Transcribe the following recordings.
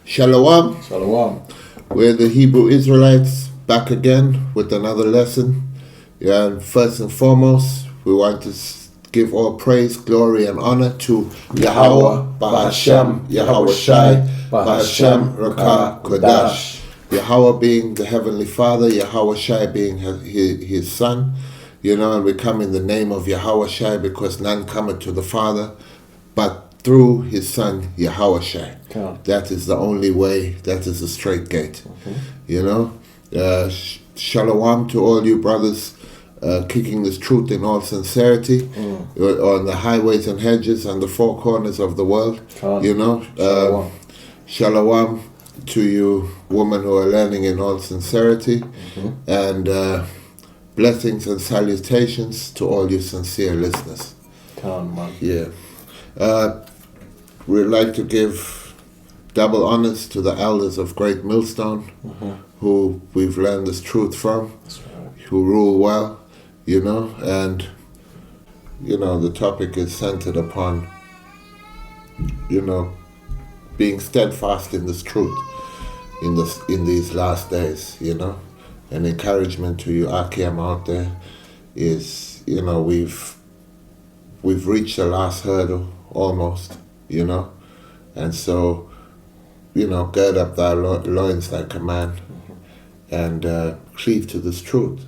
Shalom. Shalom. We're the Hebrew Israelites back again with another lesson. And first and foremost, we want to give all praise, glory, and honor to Yahweh, Bahashem, Yahweh Shai, Bahashem, Rakah, Kodash. Yahweh being the Heavenly Father, Yahweh Shai being his Son. And we come in the name of Yahweh Shai because none cometh to the Father but through his Son, Yahweh Shai. That is the only way, that is the straight gate. Shalom to all you brothers kicking this truth in all sincerity on the highways and hedges and the four corners of the world. Shalom to you women who are learning in all sincerity. And blessings and salutations to all you sincere listeners. We'd like to give double honors to the elders of Great Millstone, who we've learned this truth from, who rule well, and the topic is centered upon being steadfast in this truth in these last days. An encouragement to you Akim out there is we've reached the last hurdle almost, and so gird up thy loins like a man and cleave to this truth,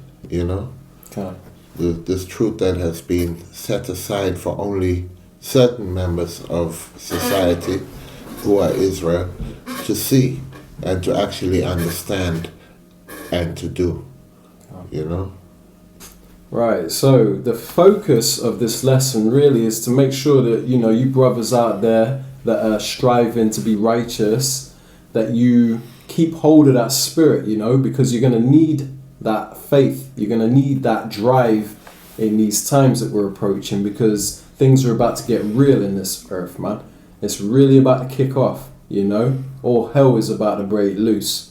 this truth that has been set aside for only certain members of society who are Israel to see and to actually understand and to do, Right, so the focus of this lesson really is to make sure that, you brothers out there that are striving to be righteous, that you keep hold of that spirit, because you're going to need that faith. You're going to need that drive in these times that we're approaching, because things are about to get real in this earth, man. It's really about to kick off, All hell is about to break loose.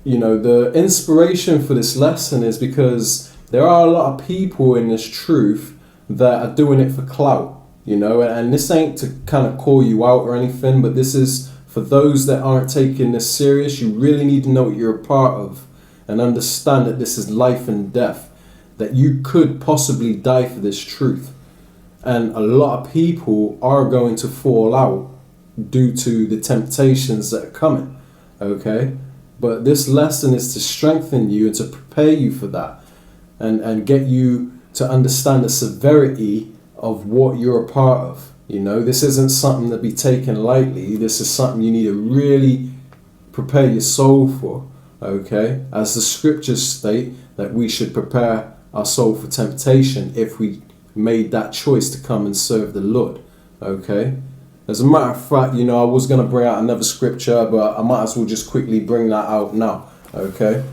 The inspiration for this lesson is because there are a lot of people in this truth that are doing it for clout, and this ain't to kind of call you out or anything, but this is for those that aren't taking this serious. You really need to know what you're a part of and understand that this is life and death, that you could possibly die for this truth. And a lot of people are going to fall out due to the temptations that are coming, okay? But this lesson is to strengthen you and to prepare you for that, and get you to understand the severity of what you're a part of. This isn't something to be taken lightly. This is something you need to really prepare your soul for, okay? As the scriptures state that we should prepare our soul for temptation if we made that choice to come and serve the Lord, okay? As a matter of fact, I was going to bring out another scripture, but I might as well just quickly bring that out now, okay?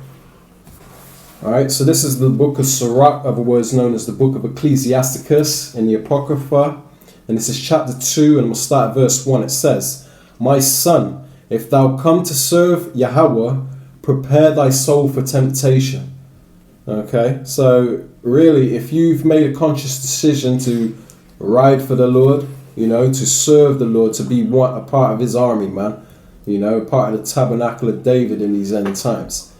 Alright, so this is the book of Sirach, otherwise known as the book of Ecclesiasticus in the Apocrypha, and this is chapter 2, and I'm going to start at verse 1. It says, "My son, if thou come to serve Yahweh, prepare thy soul for temptation." Okay, so really, if you've made a conscious decision to ride for the Lord, to serve the Lord, to be a part of his army, man, part of the tabernacle of David in these end times,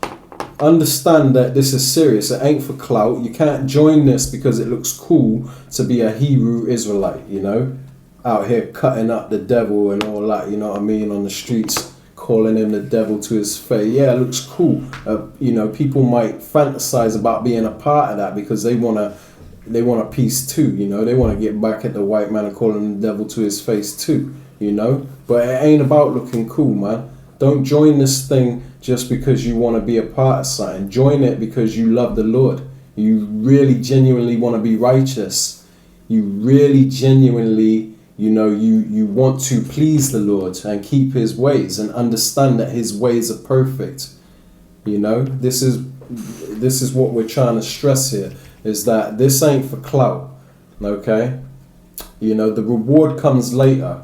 understand that this is serious. It ain't for clout. You can't join this because it looks cool to be a Hebrew Israelite, out here cutting up the devil and all that, on the streets, calling him the devil to his face. Yeah, it looks cool. People might fantasize about being a part of that because they want a piece too, they want to get back at the white man and call him the devil to his face too, but it ain't about looking cool, man. Don't join this thing just because you want to be a part of something. Join it because you love the Lord. You really genuinely want to be righteous. You really genuinely, you want to please the Lord and keep his ways and understand that his ways are perfect. This is what we're trying to stress here, is that this ain't for clout, okay? The reward comes later.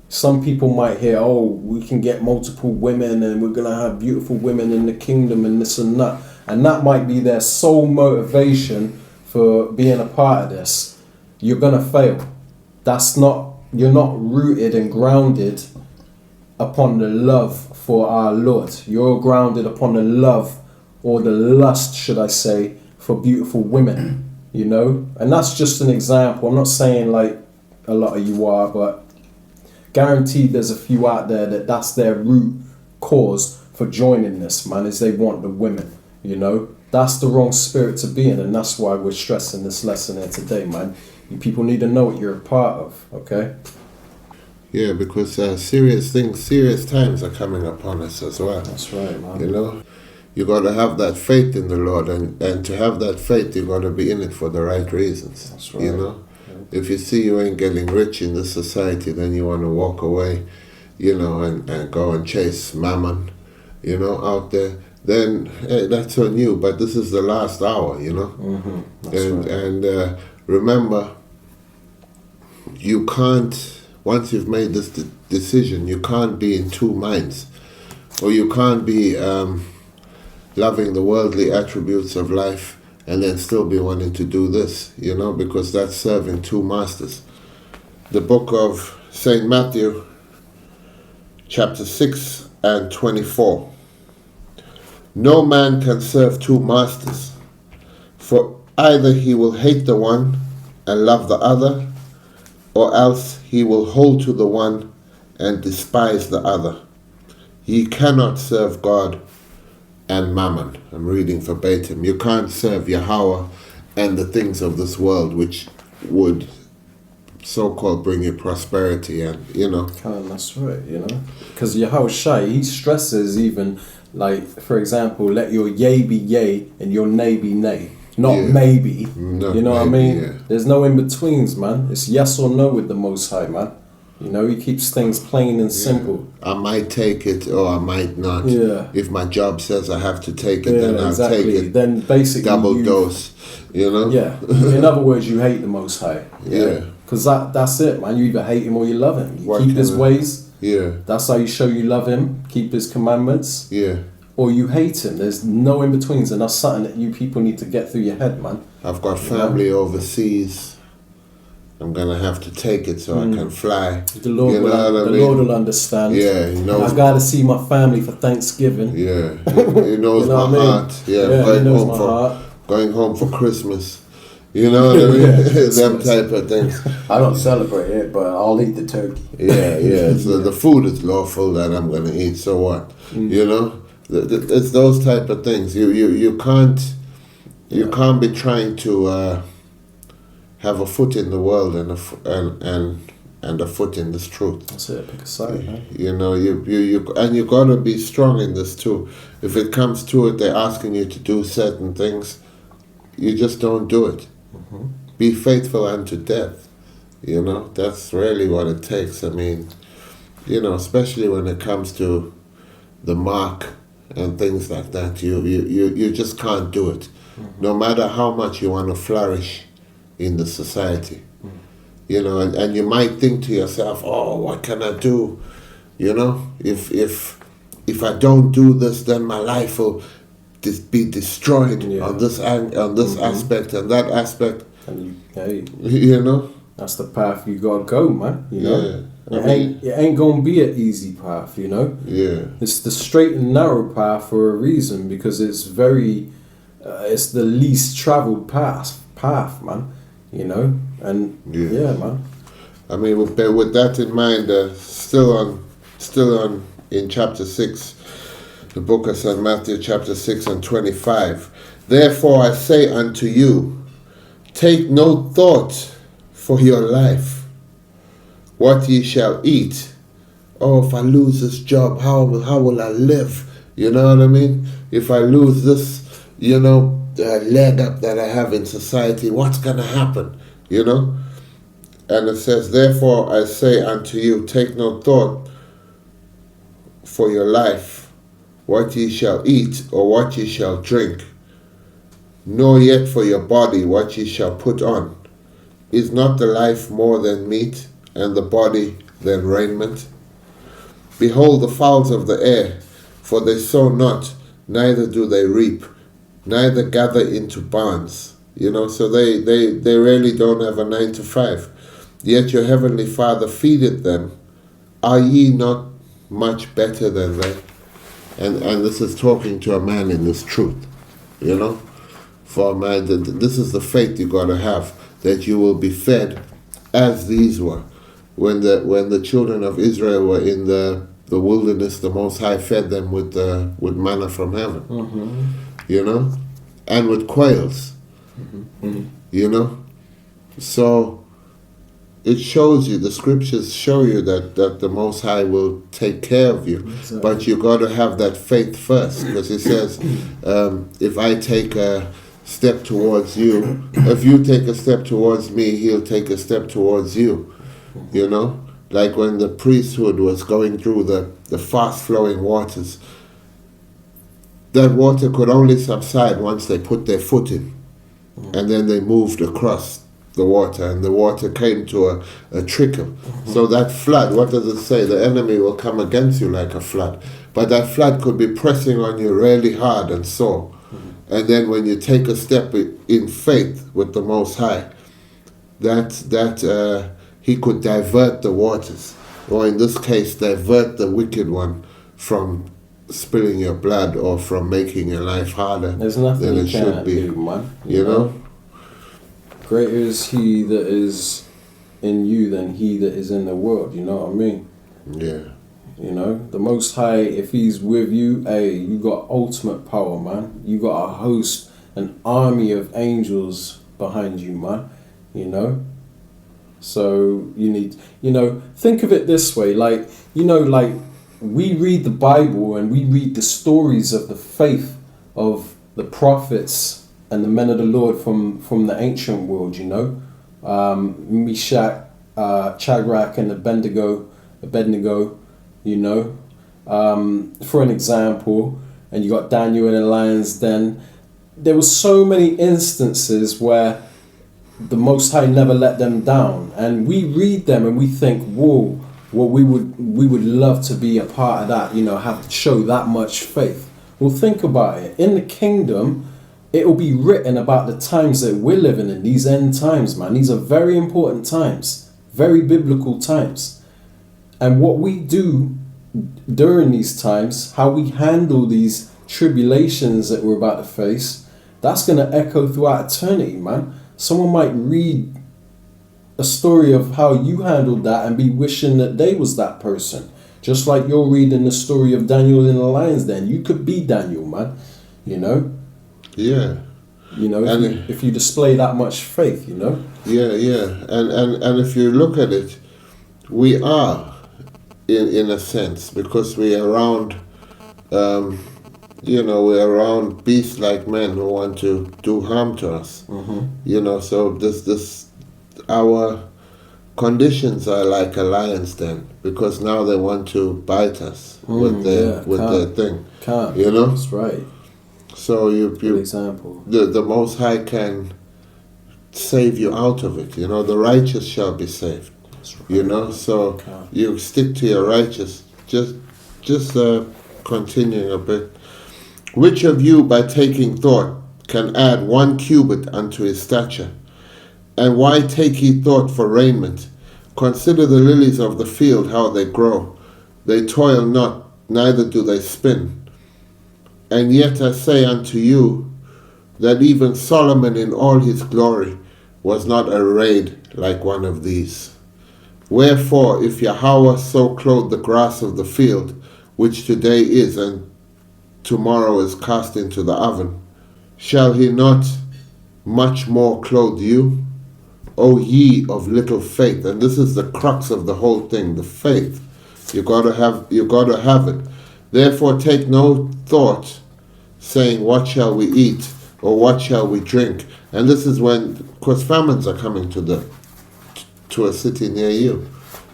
Some people might hear, oh, we can get multiple women and we're going to have beautiful women in the kingdom and this and that. And that might be their sole motivation for being a part of this. You're going to fail. You're not rooted and grounded upon the love for our Lord. You're grounded upon the love, or the lust, should I say, for beautiful women. You know, and that's just an example. I'm not saying like a lot of you are, but guaranteed there's a few out there that's their root cause for joining this, man, is they want the women. You know, that's the wrong spirit to be in, and that's why we're stressing this lesson here today, man. You people need to know what you're a part of, okay? Yeah, because serious times are coming upon us as well. That's right, man. You know, you got to have that faith in the Lord, and to have that faith, you got to be in it for the right reasons. That's right. You know, if you see you ain't getting rich in this society, then you want to walk away, you know, and go and chase mammon, you know, out there. Then hey, that's on you. But this is the last hour, you know. Mm-hmm. That's and right. and remember, you can't. Once you've made this decision, you can't be in two minds, or you can't be loving the worldly attributes of life and then still be wanting to do this, you know, because that's serving two masters. The book of St. Matthew, chapter 6 and 24. No man can serve two masters, for either he will hate the one and love the other, or else he will hold to the one and despise the other. Ye cannot serve God and mammon. I'm reading verbatim. You can't serve Yahweh and the things of this world, which would so-called bring you prosperity, and, you know. That's right, you know. Because Yahushua, he stresses even, like, for example, let your yea be yea and your nay be nay. Not maybe. Not you know what I maybe, mean? yeah. There's no in-betweens, man. It's yes or no with the Most High, man. You know, he keeps things plain and simple. I might take it or I might not. Yeah. If my job says I have to take it, then I'll take it. Then basically double dose, you know? Yeah. In other words, you hate the Most High. Yeah. Because that's it, man. You either hate him or you love him. You What keep his kind of- ways. Yeah. That's how you show you love him. Keep his commandments. Yeah. Or you hate him. There's no in-betweens, and that's something that you people need to get through your head, man. I've got family overseas. I'm gonna have to take it so I can fly. The Lord, you know what I mean? Lord will understand. Yeah, he knows. I gotta see my family for Thanksgiving. Yeah, he knows You know my what I mean? heart. Yeah, He knows my heart. going home for Christmas. You know what I mean? Them type of things. I don't celebrate it, but I'll eat the turkey. Yeah. So the food is lawful that I'm gonna eat. So what? You know, it's those type of things. You can't be trying to have a foot in the world and a foot in this truth. That's it. Pick a side, man. You know, you gotta be strong in this too. If it comes to it, they're asking you to do certain things, you just don't do it. Mm-hmm. Be faithful unto death. You know, that's really what it takes. I mean, you know, especially when it comes to the mark and things like that, you just can't do it. Mm-hmm. No matter how much you want to flourish in the society. You know, and you might think to yourself, oh, what can I do? You know, if I don't do this, then my life will be destroyed on this aspect and that aspect. And hey, you know, that's the path you gotta go, man. You know, Yeah. it ain't gonna be an easy path. You know, Yeah. it's the straight and narrow path for a reason, because it's very, it's the least traveled path, man. You know, and yeah, man. I mean, with that in mind, still on in chapter 6, the book of St. Matthew, chapter 6 and 25. Therefore I say unto you, take no thought for your life, what ye shall eat. Oh, if I lose this job, how will I live? You know what I mean? If I lose this, you know, leg up that I have in society, what's going to happen? You know? And it says, therefore I say unto you, take no thought for your life, what ye shall eat or what ye shall drink, nor yet for your body what ye shall put on. Is not the life more than meat, and the body than raiment? Behold the fowls of the air, for they sow not, neither do they reap, neither gather into barns. You know, so they really don't have a 9 to 5. Yet your heavenly Father feedeth them. Are ye not much better than that. And this is talking to a man in this truth, you know. For a man, this is the faith you got to have, that you will be fed as these were. When the children of Israel were in the wilderness, the Most High fed them with manna from heaven, you know, and with quails, you know. So it shows you, the scriptures show you that the Most High will take care of you. Exactly. But you got to have that faith first, because it says, if I take a step towards you, if you take a step towards me, he'll take a step towards you, you know? Like when the priesthood was going through the fast-flowing waters, that water could only subside once they put their foot in, and then they moved across the water, and the water came to a trickle. So that flood, what does it say? The enemy will come against you like a flood. But that flood could be pressing on you really hard and sore. And then when you take a step in faith with the Most High, that he could divert the waters, or in this case, divert the wicked one from spilling your blood or from making your life harder than it should be. Do, man. You know? Greater is he that is in you than he that is in the world, you know what I mean? Yeah. You know, the Most High, if he's with you, hey, you got ultimate power, man. You got a host, an army of angels behind you, man. You know? So you need, you know, think of it this way, like, you know, like we read the Bible and we read the stories of the faith of the prophets and the men of the Lord from the ancient world, you know, Meshach, Shadrach, and Abednego, you know, for an example, and you got Daniel in the lion's den. There were so many instances where the Most High never let them down, and we read them and we think, whoa, well, we would love to be a part of that, you know, have to show that much faith. Well, think about it. In the kingdom, it will be written about the times that we're living in, these end times, man. These are very important times, very biblical times. And what we do during these times, how we handle these tribulations that we're about to face, that's going to echo throughout eternity, man. Someone might read a story of how you handled that and be wishing that they was that person. Just like you're reading the story of Daniel in the lion's den. You could be Daniel, man. You know? Yeah. You know, if you display that much faith, you know? Yeah. And if you look at it, we are, in a sense, because we're around, you know, we're around beast-like men who want to do harm to us. You know, so our conditions are like a lion's den, because now they want to bite us with their thing. You know? That's right. So Good example. The Most High can save you out of it. You know, the righteous shall be saved. That's right. You know, so you stick to your righteous. Just continuing a bit. Which of you, by taking thought, can add 1 cubit unto his stature? And why take ye thought for raiment? Consider the lilies of the field, how they grow. They toil not, neither do they spin. And yet I say unto you, that even Solomon in all his glory was not arrayed like one of these. Wherefore, if Yahweh so clothe the grass of the field, which today is and tomorrow is cast into the oven, shall he not much more clothe you, O ye of little faith? And this is the crux of the whole thing, the faith. You gotta have it. Therefore take no thought, saying, what shall we eat, or what shall we drink? And this is when, because famines are coming to a city near you.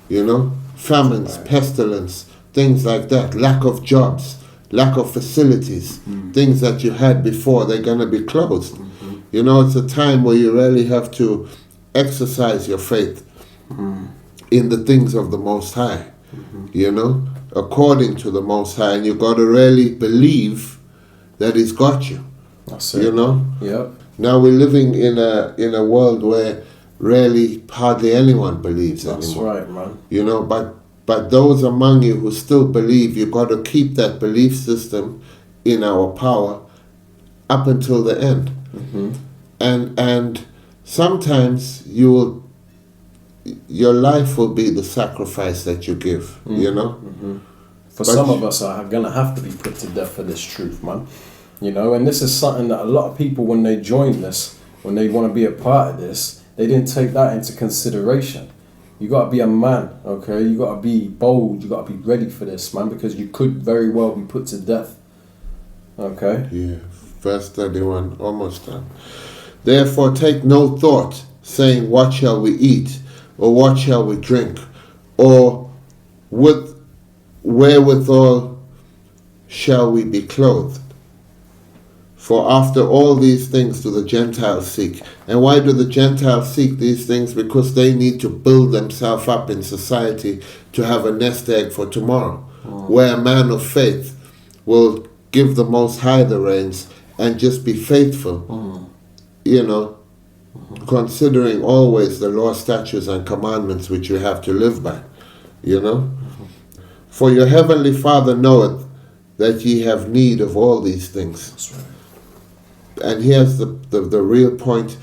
You know, famines, pestilence, things like that, lack of jobs, lack of facilities, things that you had before, they're going to be closed. You know, it's a time where you really have to exercise your faith in the things of the Most High, you know, according to the Most High. And you got to really believe that He's got you. That's it. You know? Yep. Now we're living in a world where really hardly anyone believes anymore. That's right, man. You know, but But those among you who still believe, you've got to keep that belief system in our power up until the end. And sometimes your life will be the sacrifice that you give, you know? For some of us are going to have to be put to death for this truth, man. You know, and this is something that a lot of people, when they join this, when they want to be a part of this, they didn't take that into consideration. You got to be a man, okay? You got to be bold. You got to be ready for this, man, because you could very well be put to death. Okay? Yeah. Verse 31, almost done. Therefore take no thought, saying, what shall we eat? Or what shall we drink? Or wherewithal shall we be clothed? For after all these things do the Gentiles seek. And why do the Gentiles seek these things? Because they need to build themselves up in society to have a nest egg for tomorrow. Where a man of faith will give the Most High the reins and just be faithful. You know, considering always the law, statutes, and commandments which you have to live by. You know? For your heavenly Father knoweth that ye have need of all these things. That's right. And here's the real point.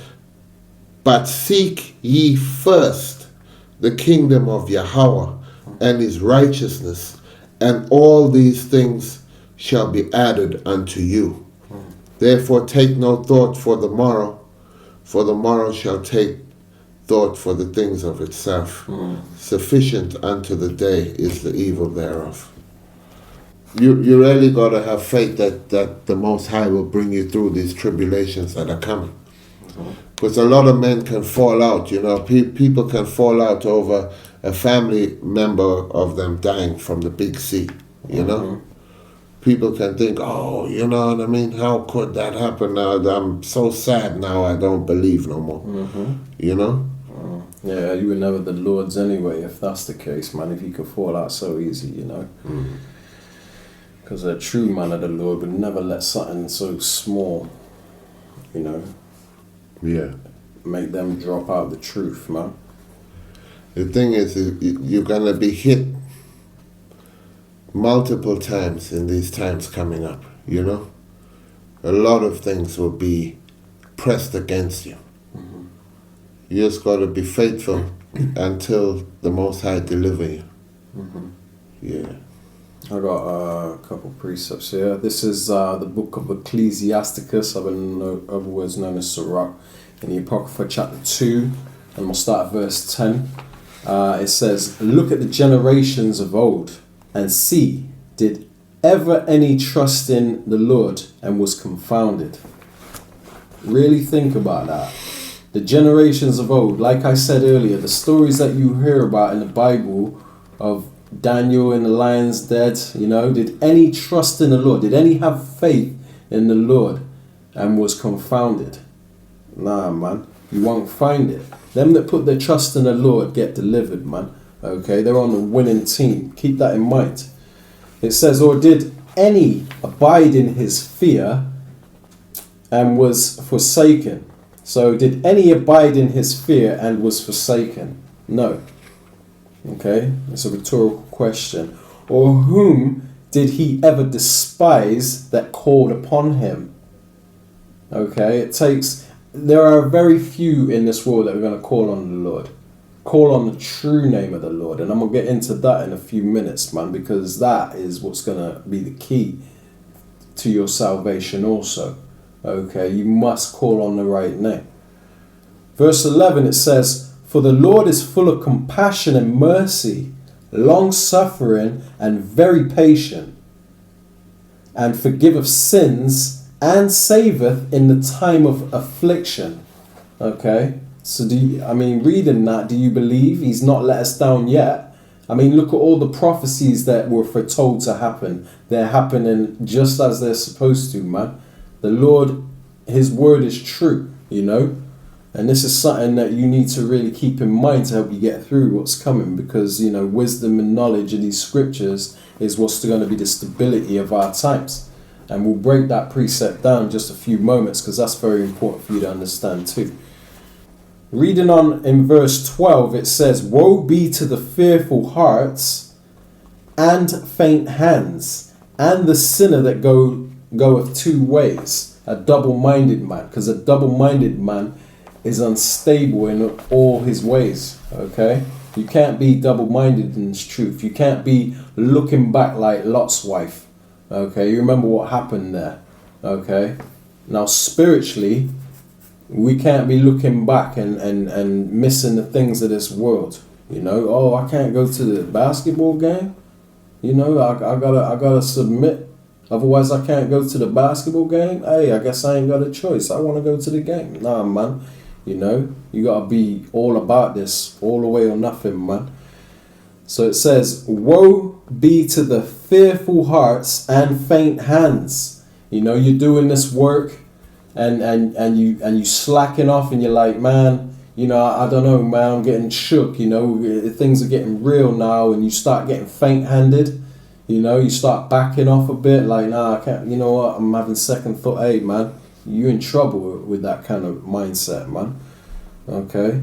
But seek ye first the kingdom of Yahweh and his righteousness, and all these things shall be added unto you. Therefore take no thought for the morrow shall take thought for the things of itself. Sufficient unto the day is the evil thereof. You really got to have faith that the Most High will bring you through these tribulations that are coming. Because a lot of men can fall out, you know. People can fall out over a family member of them dying from the big C, you know. People can think, oh, you know what I mean? How could that happen now? I'm so sad now I don't believe no more, you know. Yeah, you were never the Lord's anyway, if that's the case, man. If you could fall out so easy, you know. Because a true man of the Lord would never let something so small, you know, make them drop out the truth, man. The thing is, you're going to be hit multiple times in these times coming up, you know. A lot of things will be pressed against you. You just got to be faithful until the Most High deliver you. Yeah. I got a couple precepts here. This is the book of Ecclesiasticus, otherwise known as Sirach, in the Apocrypha chapter 2, and we'll start at verse 10. It says, look at the generations of old, and see, did ever any trust in the Lord and was confounded? Really think about that. The generations of old, like I said earlier, the stories that you hear about in the Bible of Daniel in the lion's den, you know, did any trust in the Lord? Did any have faith in the Lord and was confounded? Nah, man, you won't find it. Them that put their trust in the Lord get delivered, man. Okay, they're on the winning team. Keep that in mind. It says, or did any abide in his fear and was forsaken? So did any abide in his fear and was forsaken? No. Okay, it's a rhetorical question. Or whom did he ever despise that called upon him? Okay, there are very few in this world that are going to call on the Lord. Call on the true name of the Lord. And I'm going to get into that in a few minutes, man, because that is what's going to be the key to your salvation also. Okay, you must call on the right name. Verse 11, it says, for the Lord is full of compassion and mercy, long-suffering and very patient, and forgiveth sins and saveth in the time of affliction. Okay, so reading that, do you believe he's not let us down yet? I mean, look at all the prophecies that were foretold to happen. They're happening just as they're supposed to, man. The Lord, his word is true, you know. And this is something that you need to really keep in mind to help you get through what's coming, because, you know, wisdom and knowledge in these scriptures is what's going to be the stability of our times. And we'll break that precept down in just a few moments, because that's very important for you to understand too. Reading on in verse 12, it says, woe be to the fearful hearts and faint hands, and the sinner that goeth two ways, a double-minded man, because a double-minded man is unstable in all his ways. Okay, you can't be double-minded in this truth. You can't be looking back like Lot's wife. Okay, you remember what happened there. Okay, now spiritually, we can't be looking back and missing the things of this world. You know, oh, I can't go to the basketball game. You know, I gotta submit. Otherwise, I can't go to the basketball game. Hey, I guess I ain't got a choice. I want to go to the game. Nah, man. You know, you gotta be all about this, all the way or nothing, man. So it says, woe be to the fearful hearts and faint hands. You know, you're doing this work and you slacking off and you're like, man, you know, I don't know, man, I'm getting shook, you know, things are getting real now, and you start getting faint-handed, you know, you start backing off a bit, like, nah, I can't, you know what, I'm having second thought. Hey, man, you're in trouble with that kind of mindset, man. Okay.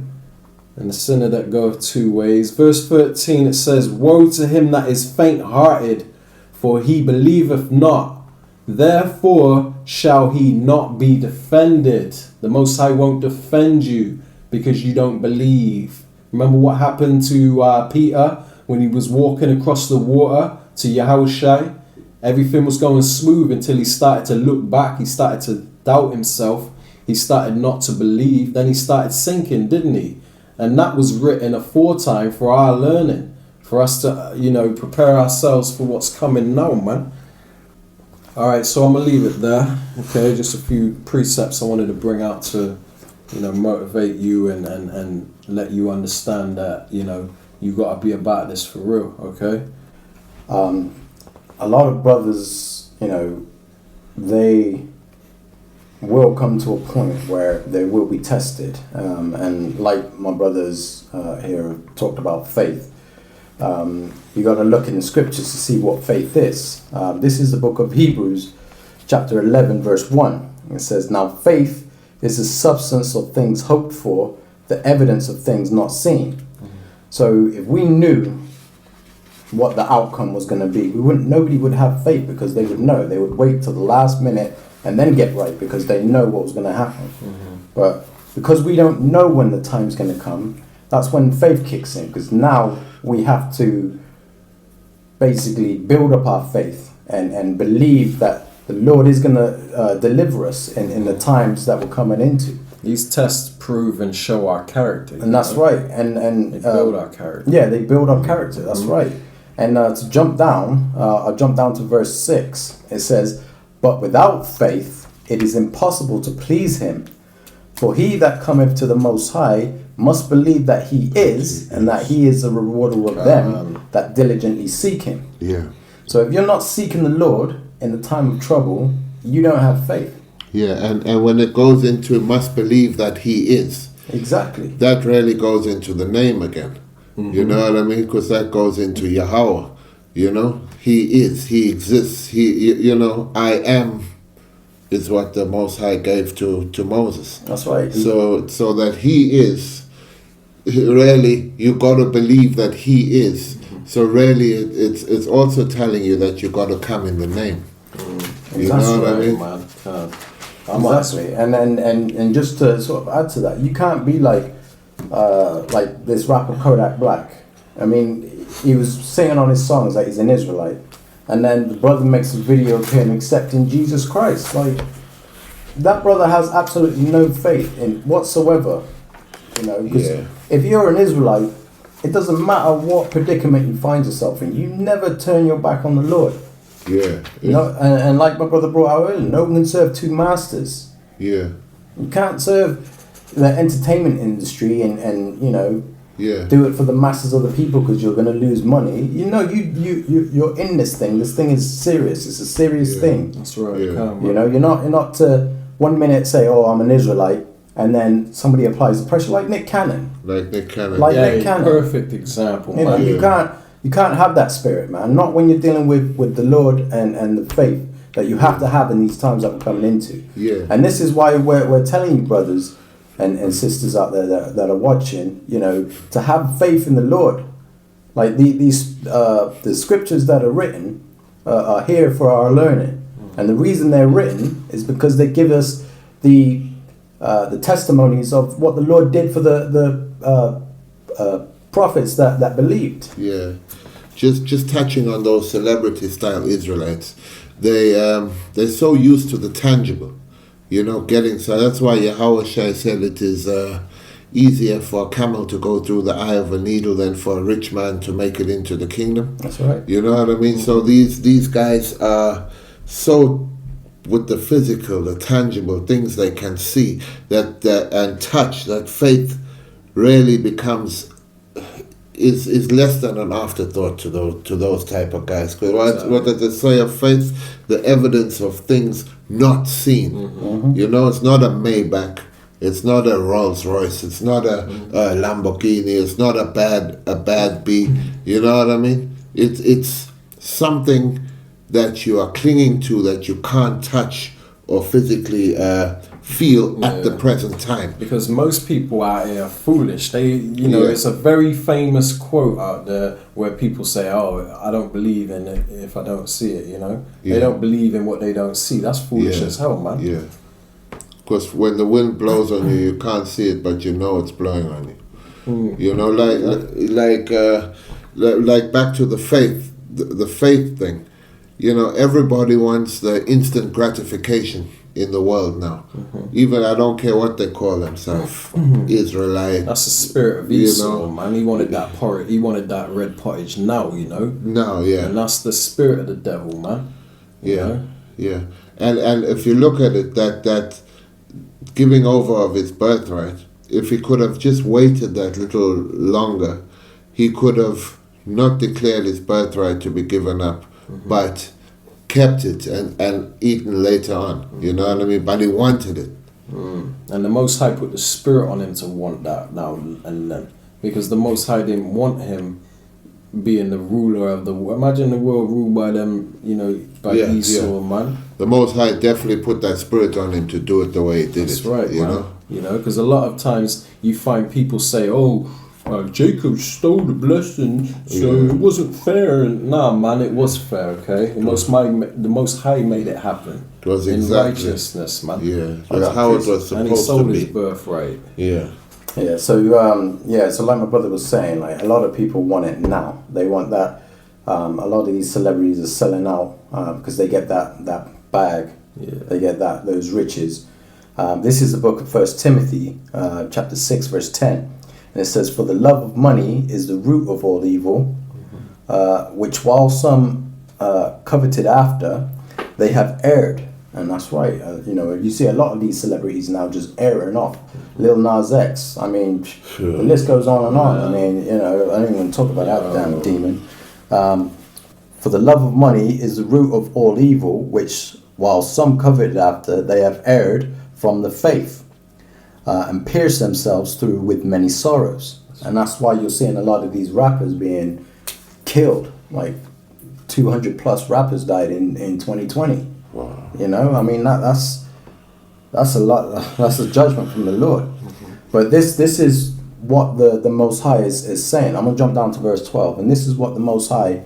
And the sinner that goeth two ways. Verse 13, it says, woe to him that is faint-hearted, for he believeth not. Therefore shall he not be defended. The Most High won't defend you because you don't believe. Remember what happened to Peter when he was walking across the water to Yahushua? Everything was going smooth until he started to look back. He started to doubt himself. He started not to believe. Then he started sinking, didn't he? And that was written aforetime for our learning, for us to, you know, prepare ourselves for what's coming now, man. All right, so I'm going to leave it there. Okay, just a few precepts I wanted to bring out to, you know, motivate you and let you understand that, you know, you got to be about this for real, okay? A lot of brothers, you know, they will come to a point where they will be tested. And like my brothers here have talked about faith, you got to look in the scriptures to see what faith is. This is the book of Hebrews, chapter 11, verse 1. It says, now faith is the substance of things hoped for, the evidence of things not seen. Mm-hmm. So if we knew what the outcome was going to be, nobody would have faith, because they would know. They would wait till the last minute and then get right, because they know what was going to happen. Mm-hmm. But because we don't know when the time's going to come, that's when faith kicks in, because now we have to basically build up our faith and believe that the Lord is going to deliver us in the times that we're coming into. These tests prove and show our character. And that's right. And they build our character. Yeah, they build our character. That's right. And to jump down, I'll jump down to verse 6. It says, but without faith it is impossible to please him. For he that cometh to the Most High must believe that he is, and that he is a rewarder of them that diligently seek him. Yeah. So if you're not seeking the Lord in the time of trouble, you don't have faith. Yeah, and when it goes into must believe that he is. Exactly. That really goes into the name again. Mm-hmm. You know what I mean? Because that goes into Yahweh. You know, he is, he exists. He, you know, I am is what the Most High gave to Moses. That's right. So that he is, really, you got to believe that he is. Mm-hmm. So really, it's also telling you that you got to come in the name. Mm-hmm. You know what I mean? Man. Exactly. And just to sort of add to that, you can't be like this rapper Kodak Black. I mean, he was singing on his songs that he's an Israelite, and then the brother makes a video of him accepting Jesus Christ. Like, that brother has absolutely no faith in whatsoever. You know, because if you're an Israelite, it doesn't matter what predicament you find yourself in, you never turn your back on the Lord. Yeah. You know, and like my brother brought out earlier, no one can serve two masters. Yeah. You can't serve the entertainment industry and you know, do it for the masses of the people because you're going to lose money. You know, you're in this thing. This thing is serious. It's a serious thing. That's right. Yeah. You know, you're not to 1 minute say, oh, I'm an Israelite, and then somebody applies the pressure like Nick Cannon. Nick Cannon. Perfect example. You know, you can't have that spirit, man. Not when you're dealing with the Lord and the faith that you have to have in these times that we're coming into. Yeah. And this is why we're telling you, brothers and sisters out there that are watching, you know, to have faith in the Lord. Like the scriptures that are written are here for our learning, and the reason they're written is because they give us the testimonies of what the Lord did for the prophets that believed. Yeah, just touching on those celebrity style Israelites, they're so used to the tangible, getting. So that's why Yahweh Shai said it is easier for a camel to go through the eye of a needle than for a rich man to make it into the kingdom. That's right. You know what I mean? So these guys are so with the physical, the tangible things they can see that and touch, that faith really becomes is less than an afterthought to those type of guys. Because what does it say of faith? The evidence of things not seen. It's not a Maybach, it's not a Rolls Royce, it's not a Lamborghini, it's not a bad B. You know what I mean? It's something that you are clinging to that you can't touch or physically feel at the present time. Because most people out here are foolish. It's a very famous quote out there where people say, "Oh, I don't believe in it if I don't see it." They don't believe in what they don't see. That's foolish as hell, man. Yeah. Because when the wind blows on you, you can't see it, but you know it's blowing on you. Like back to the faith, the faith thing. Everybody wants the instant gratification in the world now. Even I don't care what they call themselves, Israelite. That's the spirit of Esau, man. He wanted that porridge. He wanted that red pottage now, Now, yeah. And that's the spirit of the devil, man. Yeah. And if you look at it, that giving over of his birthright, if he could have just waited that little longer, he could have not declared his birthright to be given up, but kept it and eaten later on. You know what I mean? But he wanted it. And the Most High put the spirit on him to want that now and then. Because the Most High didn't want him being the ruler of the world. Imagine the world ruled by them, by Esau, man. The Most High definitely put that spirit on him to do it the way he did. That's right, man. Because a lot of times you find people say, Jacob stole the blessing, so it wasn't fair. And nah, man, it was fair. Okay, the Most High made it happen. It was in righteousness, man. Yeah, that's how it was supposed to be. And he sold his birthright. Yeah. Yeah. So so like my brother was saying, like a lot of people want it now. They want that. A lot of these celebrities are selling out because they get that bag. Yeah. They get those riches. This is the book of 1 Timothy, chapter 6, verse 10. And it says, "For the love of money is the root of all evil, which while some coveted after, they have erred." And that's right. You see a lot of these celebrities now just erring off. Lil Nas X. I mean, the list goes on and on. I mean, I don't even talk about that damn demon. "For the love of money is the root of all evil, which while some coveted after, they have erred from the faith. And pierce themselves through with many sorrows." And that's why you're seeing a lot of these rappers being killed. Like 200 plus rappers died in 2020. Wow. I mean that's a lot. That's a judgment from the Lord. But this is what the Most High is saying. I'm gonna jump down to verse 12, and this is what the Most High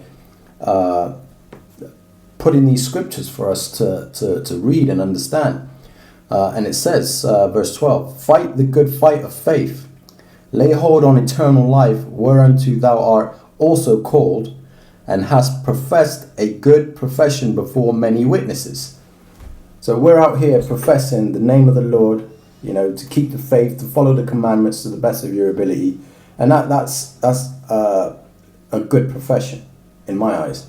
put in these scriptures for us to read and understand. And it says, verse 12, "Fight the good fight of faith. Lay hold on eternal life, whereunto thou art also called, and hast professed a good profession before many witnesses." So we're out here professing the name of the Lord, to keep the faith, to follow the commandments to the best of your ability. And that's a good profession in my eyes.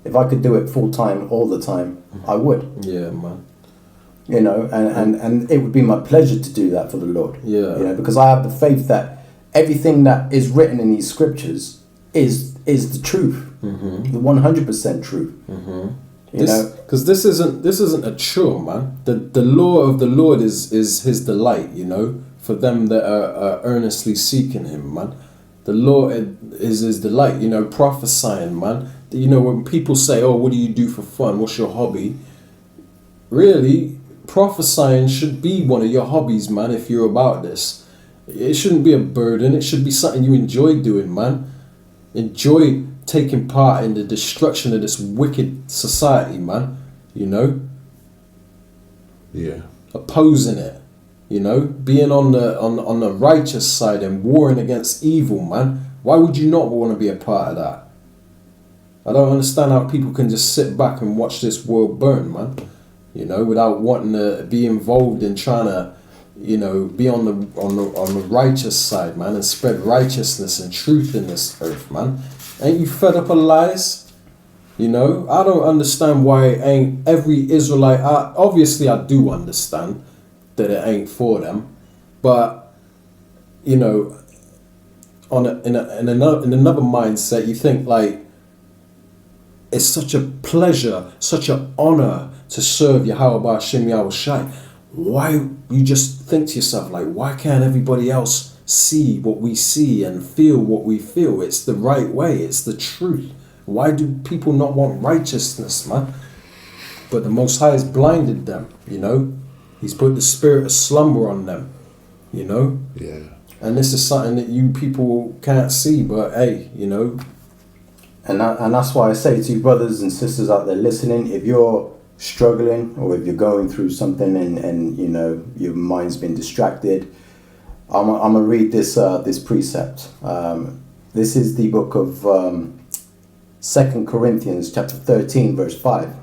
If I could do it full time all the time, I would. Yeah, man. And it would be my pleasure to do that for the Lord. Yeah. Because I have the faith that everything that is written in these scriptures is the truth, the 100% truth. Because this isn't a chore, man. The law of the Lord is His delight. For them that are earnestly seeking Him, man. The law is His delight. Prophesying, man. When people say, "Oh, what do you do for fun? What's your hobby?" Really, prophesying should be one of your hobbies, man, if you're about this. It shouldn't be a burden. It should be something you enjoy doing, man. enjoy taking part in the destruction of this wicked society, man. You know, Yeah. opposing it. You know, being on the righteous side and warring against evil, man. Why would you not want to be a part of that? I don't understand how people can just sit back and watch this world burn, man. You know, without wanting to be involved in trying to, you know, be on the righteous side, man, and spread righteousness and truth in this earth, man. Ain't you fed up of lies? You know, I don't understand why ain't every Israelite. Obviously, I do understand that it ain't for them, but you know, in another mindset, you think like it's such a pleasure, such an honor to serve Yahweh Hashem Yahushai. Why, you just think to yourself like, why can't everybody else see what we see and feel what we feel? It's the right way. It's the truth. Why do people not want righteousness, man? But the Most High has blinded them, you know. He's put the spirit of slumber on them, you know. Yeah. And this is something that you people can't see, but hey, you know. And that's why I say to you brothers and sisters out there listening, if you're struggling or if you're going through something and you know your mind's been distracted, I'm gonna read this precept. This is the book of 2 Corinthians chapter 13 verse 5.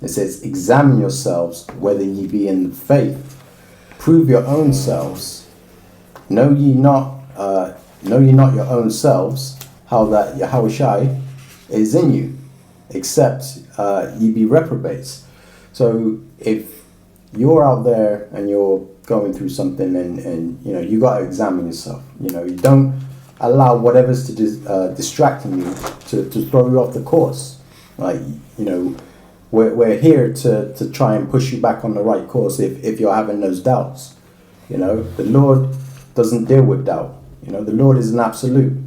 It says, examine yourselves whether ye be in the faith. Prove your own selves. Know ye not your own selves, how that Yahushai is in you, except ye be reprobates. So if you're out there and you're going through something and you know, you got to examine yourself. You know, you don't allow whatever's distracting you to throw you off the course. Like, you know, we're here to try and push you back on the right course if you're having those doubts. You know, the Lord doesn't deal with doubt. You know, the Lord is an absolute.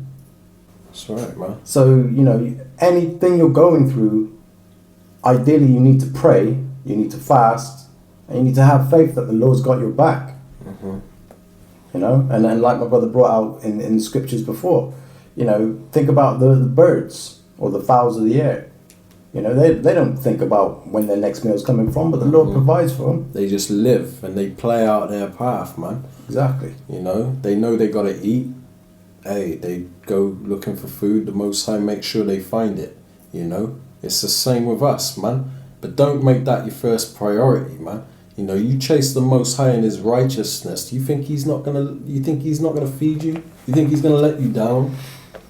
That's right, man. So, you know, anything you're going through, ideally you need to pray, you need to fast, and you need to have faith that the Lord's got your back. Mm-hmm. You know, and then like my brother brought out in the scriptures before, you know, think about the birds or the fowls of the air. You know, they don't think about when their next meal's coming from, but the Lord provides for them. They just live and they play out their path, man. Exactly. You know they gotta eat. Hey, they go looking for food. The Most High makes sure they find it. You know, it's the same with us, man. But don't make that your first priority, man. You know, you chase the Most High in His righteousness. Do you think He's not gonna? You think He's not gonna feed you? You think He's gonna let you down?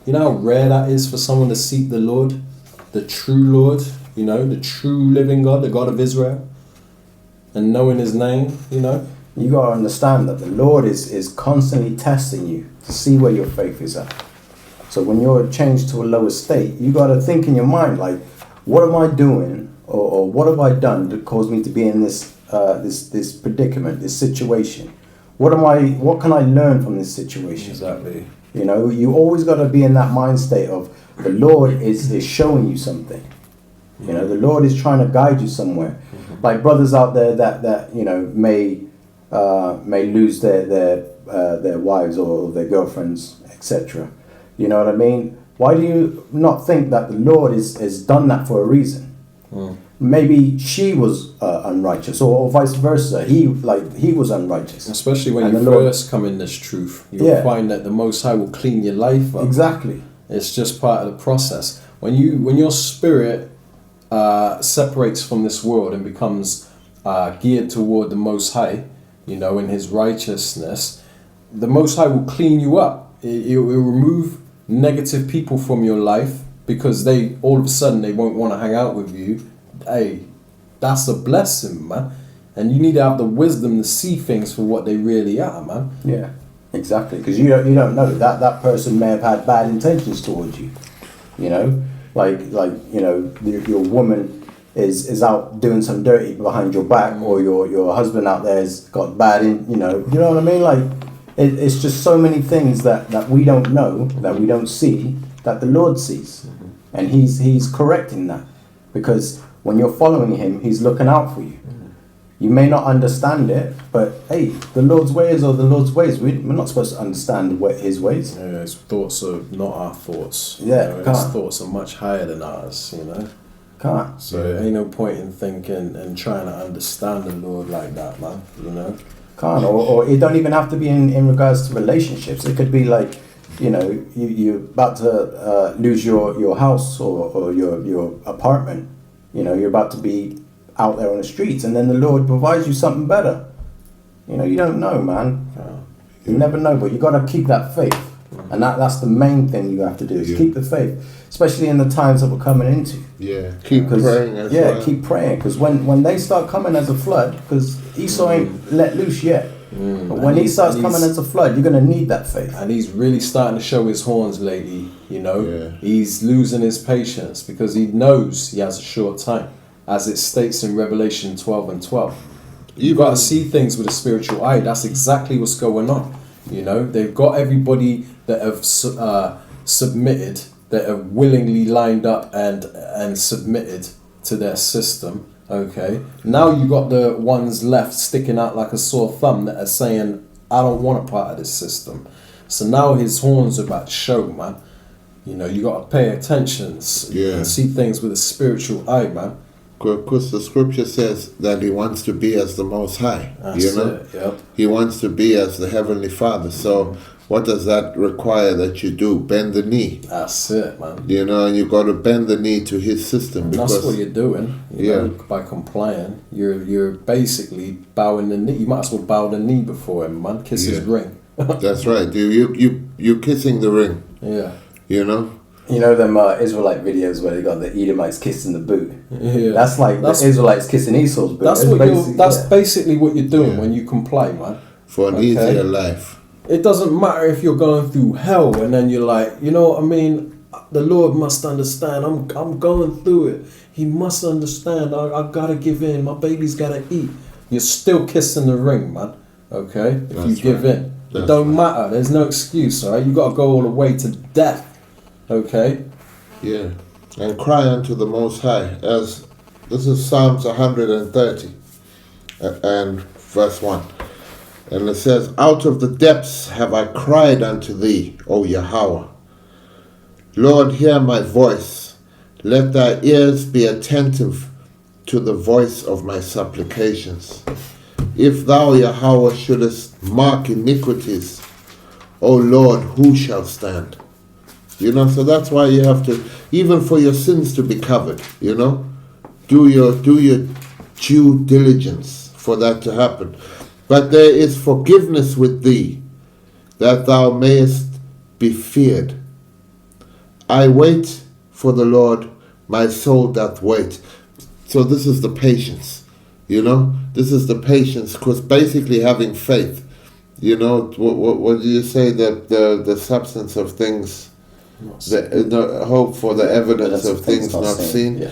You know how rare that is for someone to seek the Lord, the true Lord. You know, the true living God, the God of Israel, and knowing His name. You know, you got to understand that the Lord is constantly testing you to see where your faith is at. So when you're changed to a lower state, you got to think in your mind, like, what am I doing or what have I done to cause me to be in this this predicament, this situation? What can I learn from this situation? exactly. You know, you always got to be in that mind state of the Lord is showing you something. You know, the Lord is trying to guide you somewhere. Like brothers out there that you know may lose their wives or their girlfriends, etc. You know what I mean? Why do you not think that the Lord is done that for a reason? Maybe she was unrighteous, or vice versa. He was unrighteous. Especially when And you the Lord- first come in this truth, you'll find that the Most High will clean your life up. Exactly. It's just part of the process. When your spirit separates from this world and becomes geared toward the Most High, you know, in His righteousness, the Most High will clean you up. It will remove negative people from your life because they all of a sudden they won't want to hang out with you. Hey, that's a blessing, man. And you need to have the wisdom to see things for what they really are, man. Yeah, exactly. Because you don't know that person may have had bad intentions towards you. You know, like you know, your woman is out doing some dirty behind your back, or your husband out there has got bad in. You know what I mean? Like it's just so many things that we don't know, that we don't see, that the Lord sees, and He's correcting that, because when you're following Him, He's looking out for you. You may not understand it, but hey, the Lord's ways are the Lord's ways. We're not supposed to understand what His ways. Yeah, His thoughts are not our thoughts. Yeah, His thoughts are much higher than ours, Can't. So there ain't no point in thinking and trying to understand the Lord like that, man, Can't. Or it don't even have to be in regards to relationships. It could be like, you're about to lose your house or your apartment. You're about to be out there on the streets, and then the Lord provides you something better. You don't know, man. You never know, but you got to keep that faith. And that's the main thing you have to do, is keep the faith, especially in the times that we're coming into. Yeah, keep praying as well. Keep praying, because when they start coming as a flood, because Esau ain't let loose yet. But when he starts coming as a flood, you're going to need that faith. And he's really starting to show his horns lately, He's losing his patience because he knows he has a short time, as it states in Revelation 12:12. You've got to see things with a spiritual eye. That's exactly what's going on. They've got everybody that have submitted, that have willingly lined up and submitted to their system. Okay, now you got the ones left sticking out like a sore thumb that are saying, I don't want a part of this system. So now his horns are about to show, man. You got to pay attention and see things with a spiritual eye, man. Because the scripture says that he wants to be as the Most High. That's it, yep. He wants to be as the Heavenly Father. So what does that require that you do? Bend the knee. That's it, man. And you got to bend the knee to his system. And that's what you're doing. By complying, you're basically bowing the knee. You might as well bow the knee before him, man. Kiss his ring. That's right. You're kissing the ring. Yeah. Them Israelite videos where they got the Edomites kissing the boot. Yeah. That's like the Israelites kissing Esau's boot. That's basically what you're doing when you comply, man. For an easier life. It doesn't matter if you're going through hell and then you're like, you know what I mean? The Lord must understand. I'm going through it. He must understand. I gotta give in. My baby's gotta eat. You're still kissing the ring, man. Okay? If you give in. It don't matter. There's no excuse, alright? You gotta go all the way to death. Okay? Yeah. And cry unto the Most High. As this is Psalms 130 and verse 1. And it says, out of the depths have I cried unto thee, O Yahweh. Lord, hear my voice. Let thy ears be attentive to the voice of my supplications. If thou, Yahweh, shouldest mark iniquities, O Lord, who shall stand? So that's why you have to, even for your sins to be covered, do your due diligence for that to happen. But there is forgiveness with thee, that thou mayest be feared. I wait for the Lord, my soul doth wait. So this is the patience, This is the patience, because basically having faith, what do you say, the substance of things, the hope for the evidence of things not seen.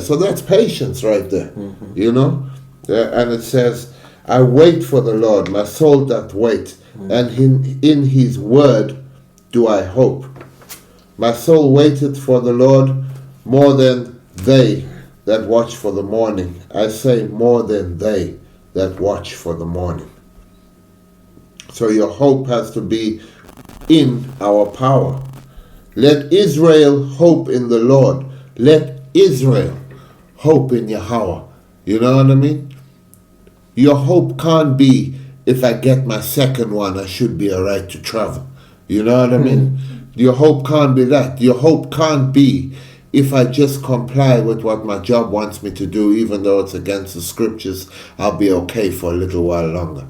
So that's patience right there. And it says, I wait for the Lord, my soul doth wait, and in his word do I hope. My soul waiteth for the Lord more than they that watch for the morning. I say more than they that watch for the morning. So your hope has to be in our power. Let Israel hope in the Lord. Let Israel hope in Yahweh. You know what I mean? Your hope can't be, if I get my second one, I should be alright to travel. You know what I mean? Your hope can't be that. Your hope can't be, if I just comply with what my job wants me to do, even though it's against the scriptures, I'll be okay for a little while longer.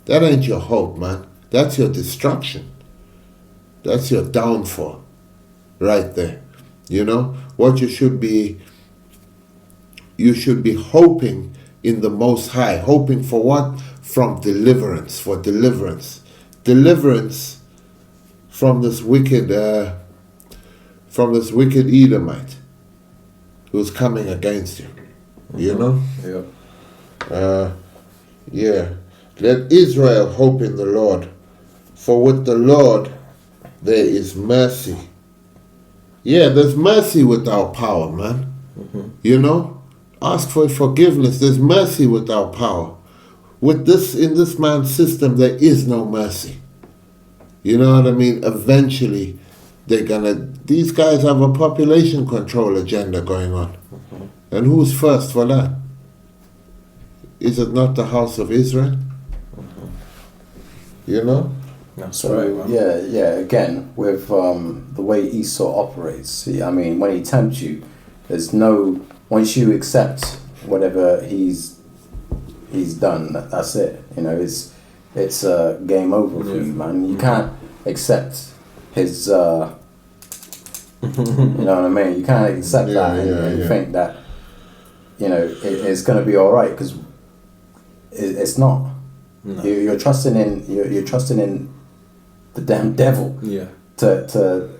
That ain't your hope, man. That's your destruction. That's your downfall. Right there. What you should be hoping in the Most High. Hoping for what? From deliverance. For deliverance. Deliverance from this wicked Edomite who's coming against you. Yeah. Let Israel hope in the Lord. For with the Lord there is mercy. Yeah, there's mercy without power, man. Ask for forgiveness. There's mercy without power. with this, in this man's system, there is no mercy. You know what I mean? Eventually, these guys have a population control agenda going on. And who's first for that? Is it not the house of Israel? You know? That's So, right, man. yeah. Again, with the way Esau operates, see, I mean, when he tempts you, there's no. Once you accept whatever he's done, that's it. You know, it's game over for you, man. You can't accept his. You know what I mean? You can't accept that and think that, you know, it's going to be all right, because it's not. No. You're trusting in the damn devil. Yeah. To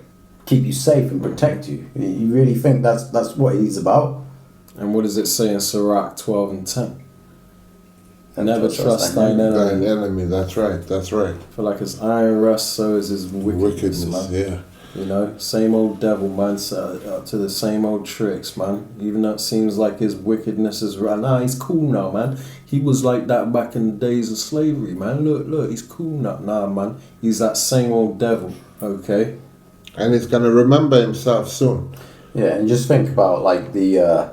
keep you safe and protect you. You really think that's what he's about? And what does it say in Sirach 12 and 10? Never trust thine enemy. Thine enemy, that's right. I feel like his iron rust, so is his wickedness, man. Yeah. You know, same old devil, man, up to the same old tricks, man. Even though it seems like his wickedness is right. Nah, he's cool now, man. He was like that back in the days of slavery, man. Look, he's cool now. Nah, man, he's that same old devil, okay? And he's going to remember himself soon. Yeah, and just think about like the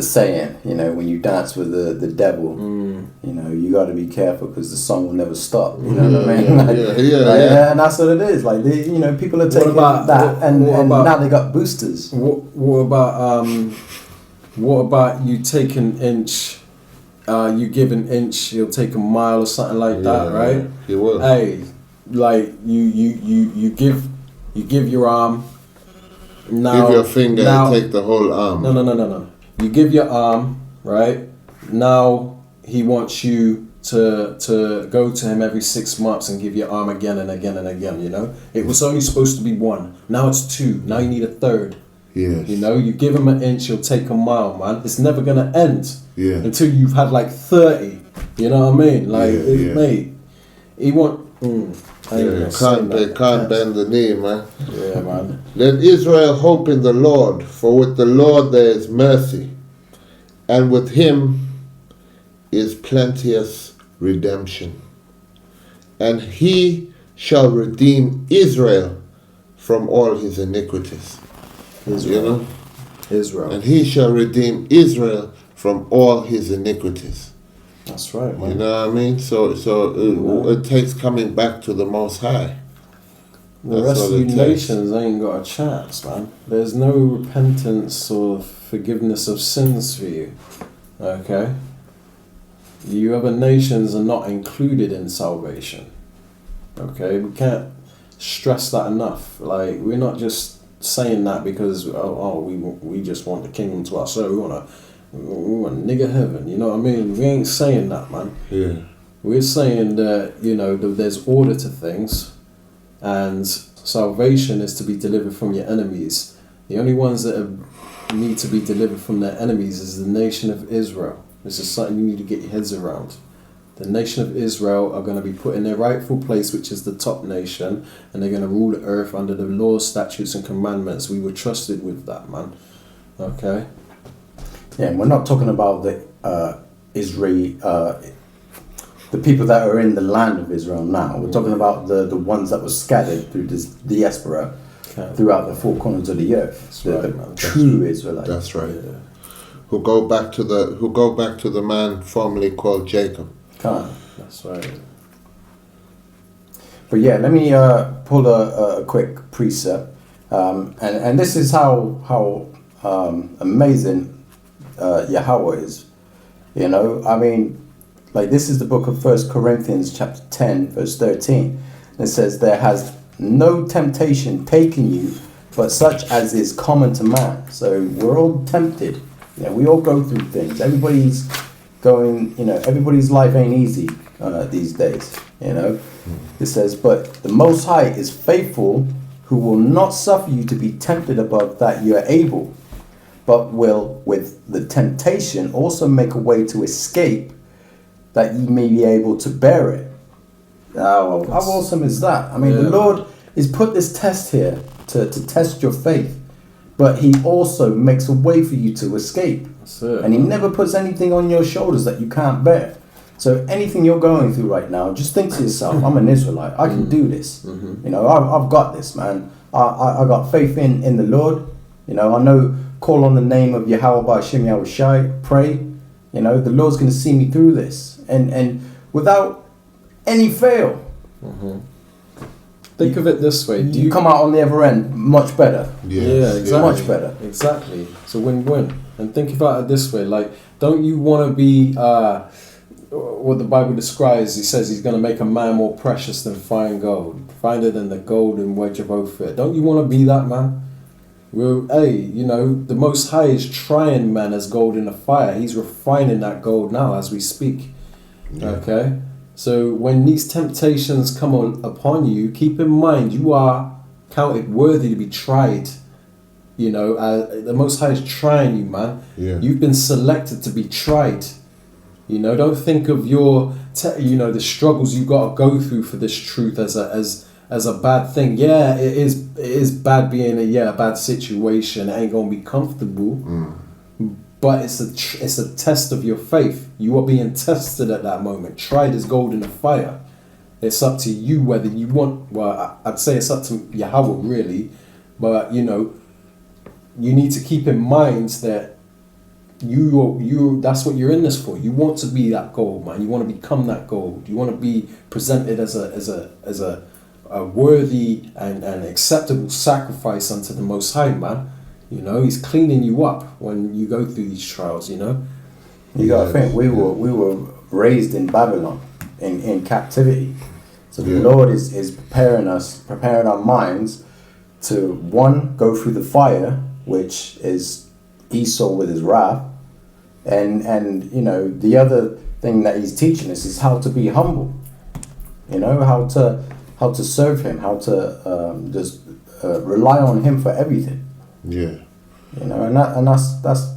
saying, you know, when you dance with the devil, you know, you got to be careful because the song will never stop. You know what I mean? And that's what it is. Like, you know, people are taking and now they got boosters. What about you take an inch? You give an inch, he'll take a mile or something like that, right? He will. Hey, like you give your arm. Now, give your finger and take the whole arm. No. You give your arm, right? Now he wants you to go to him every 6 months and give your arm again and again and again, you know? It was only supposed to be one. Now it's two. Now you need a third. Yes. You know, you give him an inch, he'll take a mile, man. It's never going to end until you've had like 30. You know what I mean? Like, mate, he want... They can't bend the knee, man. Yeah, man. Let Israel hope in the Lord, for with the Lord there is mercy, and with him is plenteous redemption. And he shall redeem Israel from all his iniquities. Israel. You know? Israel. And he shall redeem Israel from all his iniquities. That's right, man. You know what I mean? So it takes coming back to the Most High. The rest of you nations ain't got a chance, man. There's no repentance or forgiveness of sins for you. Okay? You other nations are not included in salvation. Okay? We can't stress that enough. Like, we're not just saying that because we just want the kingdom to ourselves. We want nigga heaven, you know what I mean? We ain't saying that, man. Yeah. We're saying that, you know, there's order to things, and salvation is to be delivered from your enemies. The only ones that need to be delivered from their enemies is the nation of Israel. This is something you need to get your heads around. The nation of Israel are going to be put in their rightful place, which is the top nation, and they're going to rule the earth under the laws, statutes, and commandments. We were trusted with that, man. Okay? Yeah, and we're not talking about the the people that are in the land of Israel now. We're talking about the ones that were scattered through this diaspora throughout the four corners of the earth. The true Israelites. That's right. Yeah. Who go back to the man formerly called Jacob. That's right. But yeah, let me pull a quick precept, and this is how amazing Yahweh is. You know, I mean, like, this is the book of 1 Corinthians chapter 10 verse 13. It says, there has no temptation taken you but such as is common to man. So we're all tempted. You know, we all go through things. Everybody's going, you know, everybody's life ain't easy these days, you know. It says, but the Most High is faithful, who will not suffer you to be tempted above that you are able, but will with the temptation also make a way to escape, that you may be able to bear it. How awesome is that? I mean, the Lord has put this test here to test your faith, but he also makes a way for you to escape. And he never puts anything on your shoulders that you can't bear. So anything you're going through right now, just think to yourself, I'm an Israelite. I can do this. You know, I've got this, man. I got faith in the Lord. You know, I know, call on the name of Yahweh by Hashem Yahushai, pray. You know, the Lord's going to see me through this. And without any fail. Think of it this way. Do you come out on the other end much better? Yes. Yeah, exactly. Much better. Exactly. It's a win-win. And think about it this way. Like, don't you want to be... what the Bible describes, he says he's going to make a man more precious than fine gold, finer than the golden wedge of Ophir. Don't you want to be that man? Well, hey, you know, the Most High is trying man as gold in a fire. He's refining that gold now as we speak. Yeah. Okay? So when these temptations come upon you, keep in mind you are counted worthy to be tried. You know, the Most High is trying you, man. Yeah. You've been selected to be tried. You know, don't think of your, the struggles you got to go through for this truth as a bad thing. Yeah, it is bad being a bad situation. It ain't gonna be comfortable, but it's a test of your faith. You are being tested at that moment, tried as gold in the fire. It's up to you whether you want. Well, I'd say it's up to Yahweh really, but you know, you need to keep in mind that. You that's what you're in this for. You want to be that gold, man. You want to become that gold. You want to be presented as a worthy and acceptable sacrifice unto the Most High, man. You know, he's cleaning you up when you go through these trials, you know. You gotta think we were raised in Babylon in captivity. So the Lord is preparing our minds to one, go through the fire, which is Esau with his wrath. And you know, the other thing that he's teaching us is how to be humble. You know, how to serve him, how to just rely on him for everything. Yeah. You know, and that's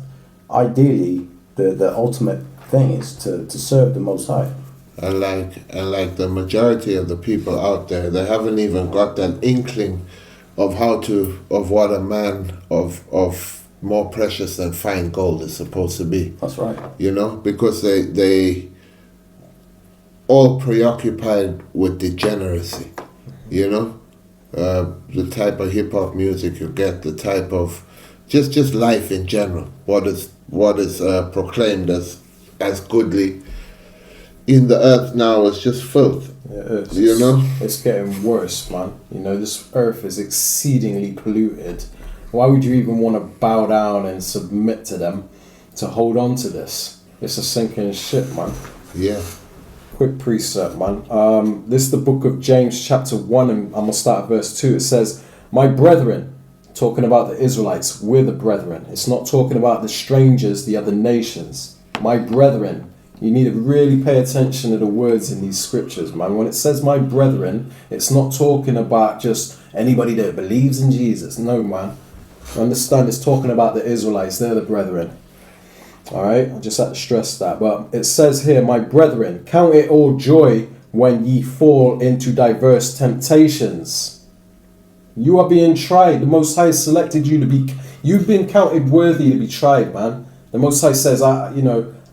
ideally the ultimate thing is to serve the Most High. And like the majority of the people out there, they haven't even got an inkling of what a man of more precious than fine gold is supposed to be. That's right. You know, because they all preoccupied with degeneracy. You know, the type of hip hop music you get, the type of just life in general. What is proclaimed as goodly in the earth now is just filth. Yeah, it is. You know, it's getting worse, man. You know, this earth is exceedingly polluted. Why would you even want to bow down and submit to them to hold on to this? It's a sinking ship, man. Yeah. Quick precept, man. This is the book of James chapter 1, and I'm going to start at verse 2. It says, "My brethren," talking about the Israelites, we're the brethren. It's not talking about the strangers, the other nations. My brethren. You need to really pay attention to the words in these scriptures, man. When it says my brethren, it's not talking about just anybody that believes in Jesus. No, man. Understand, it's talking about the Israelites. They're the brethren. Alright, I just had to stress that. But it says here, my brethren, count it all joy when ye fall into diverse temptations. You are being tried. The Most High selected you to be... You've been counted worthy to be tried, man. The Most High says, I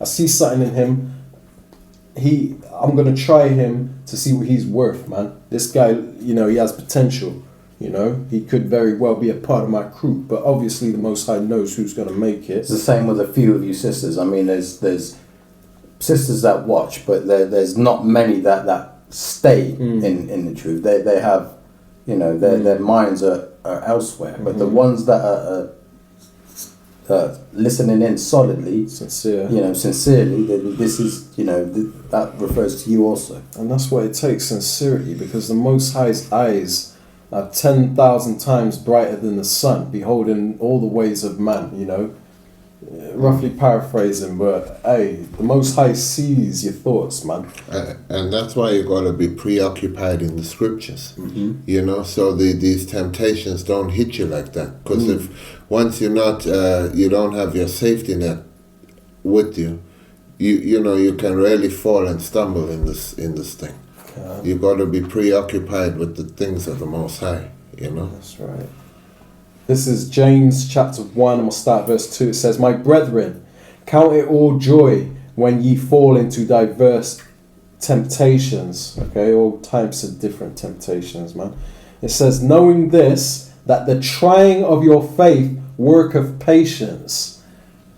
see something in him. I'm going to try him to see what he's worth, man. This guy, he has potential. You know, he could very well be a part of my crew, but obviously the Most High knows who's going to make it. It's the same with a few of you sisters. I mean, there's sisters that watch, but there's not many that stay in the truth. They have, their minds are elsewhere. But the ones that are listening in solidly, sincerely, this is, that refers to you also. And that's what it takes, sincerity, because the Most High's eyes are 10,000 times brighter than the sun, beholding all the ways of man, roughly paraphrasing, but hey, the Most High sees your thoughts, man. And that's why you got to be preoccupied in the scriptures, so these temptations don't hit you like that. Because if once you're not, you don't have your safety net with you, you can really fall and stumble in this thing. You got to be preoccupied with the things of the Most High, That's right. This is James chapter 1, and we'll start verse 2. It says, "My brethren, count it all joy when ye fall into diverse temptations. Okay, all types of different temptations, man. It says, knowing this, that the trying of your faith worketh patience.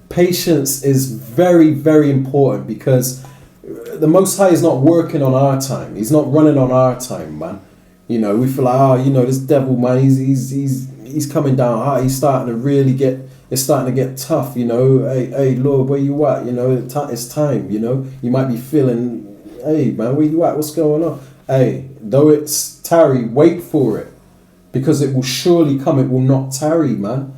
Patience is very, very important, because the Most High is not working on our time. He's not running on our time, man. You know, we feel like, this devil, man, he's coming down hard. He's starting to really it's starting to get tough, Hey, Lord, where you at? It's time, You might be feeling, hey, man, where you at? What's going on? Hey, though it's tarry, wait for it, because it will surely come. It will not tarry, man.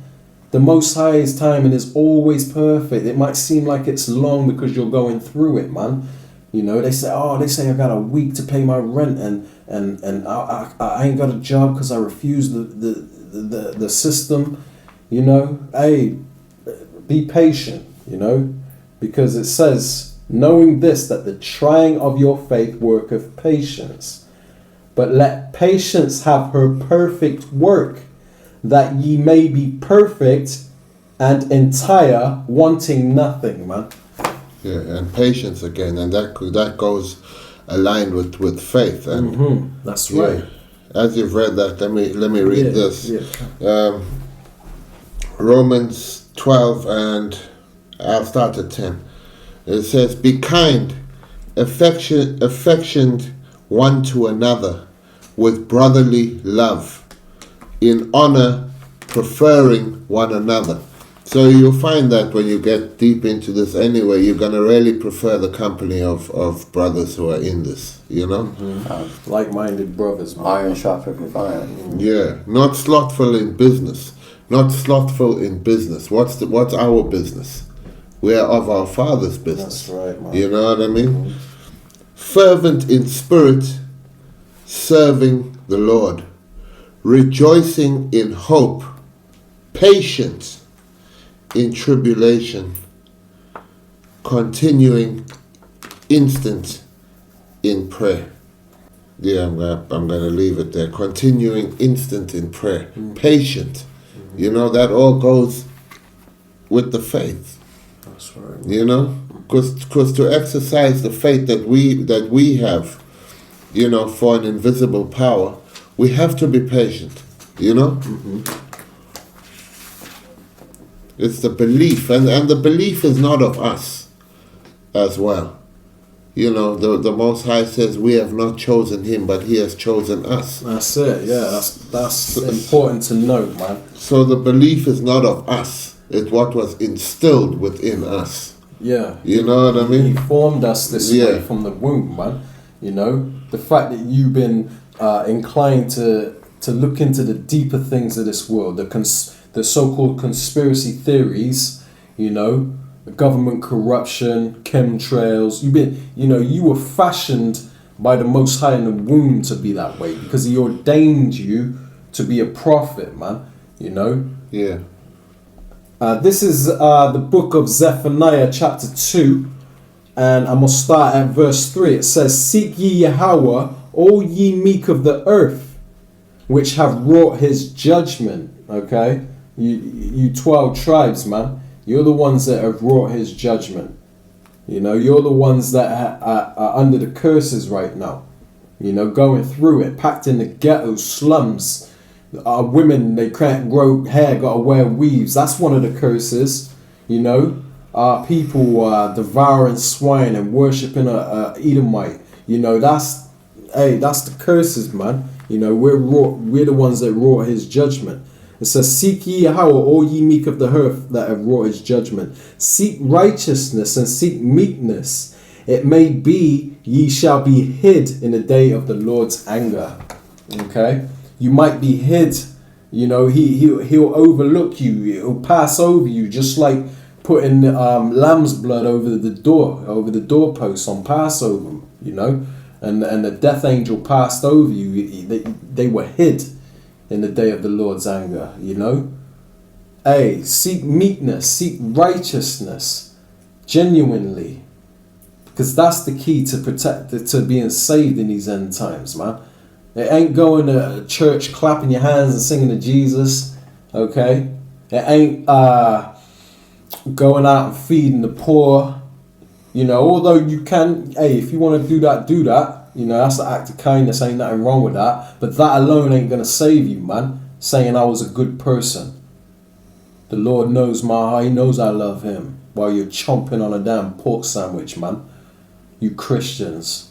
The Most High's timing is always perfect. It might seem like it's long because you're going through it, man. They say I got a week to pay my rent, and I ain't got a job because I refuse the system. Hey, be patient. Because it says, knowing this, that the trying of your faith worketh patience. But let patience have her perfect work, that ye may be perfect and entire, wanting nothing, man. Yeah, and patience again, and that goes aligned with faith. And that's right. As you've read that, let me read this. Yeah. Romans 12, and I'll start at 10. It says, be kind, affectioned one to another, with brotherly love, in honor, preferring one another. So you'll find that when you get deep into this anyway, you're going to really prefer the company of brothers who are in this, Like-minded brothers, man. Iron sharpeneth iron. Yeah, not slothful in business. Not slothful in business. What's our business? We are of our Father's business. That's right, man. You know what I mean? Fervent in spirit, serving the Lord, rejoicing in hope, patient in tribulation, continuing instant in prayer. Yeah, I'm gonna leave it there. Continuing instant in prayer, patient. That all goes with the faith. That's right. Because to exercise the faith that we have, for an invisible power, we have to be patient. It's the belief, and the belief is not of us as well. The Most High says we have not chosen him, but he has chosen us. That's it, yeah, that's important to note, man. So the belief is not of us, it's what was instilled within us. Yeah. You know what I mean? He formed us this way from the womb, man. The fact that you've been inclined to look into the deeper things of this world, the so-called conspiracy theories, the government corruption, chemtrails. You were fashioned by the Most High in the womb to be that way, because he ordained you to be a prophet, man. Yeah. This is the book of Zephaniah chapter 2, and I'm going to start at verse 3. It says, seek ye Yahweh, all ye meek of the earth, which have wrought his judgment. Okay? You 12 tribes, man. You're the ones that have wrought his judgment. You're the ones that are under the curses right now. Going through it, packed in the ghetto slums. Women, they can't grow hair, gotta wear weaves. That's one of the curses. People devouring swine and worshipping a Edomite. That's the curses, man. We're the ones that wrought his judgment. It says, seek ye Yahweh, all ye meek of the earth that have wrought his judgment. Seek righteousness and seek meekness. It may be ye shall be hid in the day of the Lord's anger. Okay? You might be hid. He'll overlook you. He'll pass over you, just like putting lamb's blood over the doorpost on Passover, and the death angel passed over you. They were hid in the day of the Lord's anger, Hey, seek meekness, seek righteousness, genuinely, because that's the key to being saved in these end times, man. It ain't going to church, clapping your hands and singing to Jesus, okay? It ain't going out and feeding the poor, You know, although you can, hey, if you want to do that, do that. You know, that's the act of kindness. Ain't nothing wrong with that. But that alone ain't gonna save you, man. Saying I was a good person. The Lord knows my heart. He knows I love him. While you're chomping on a damn pork sandwich, man. You Christians.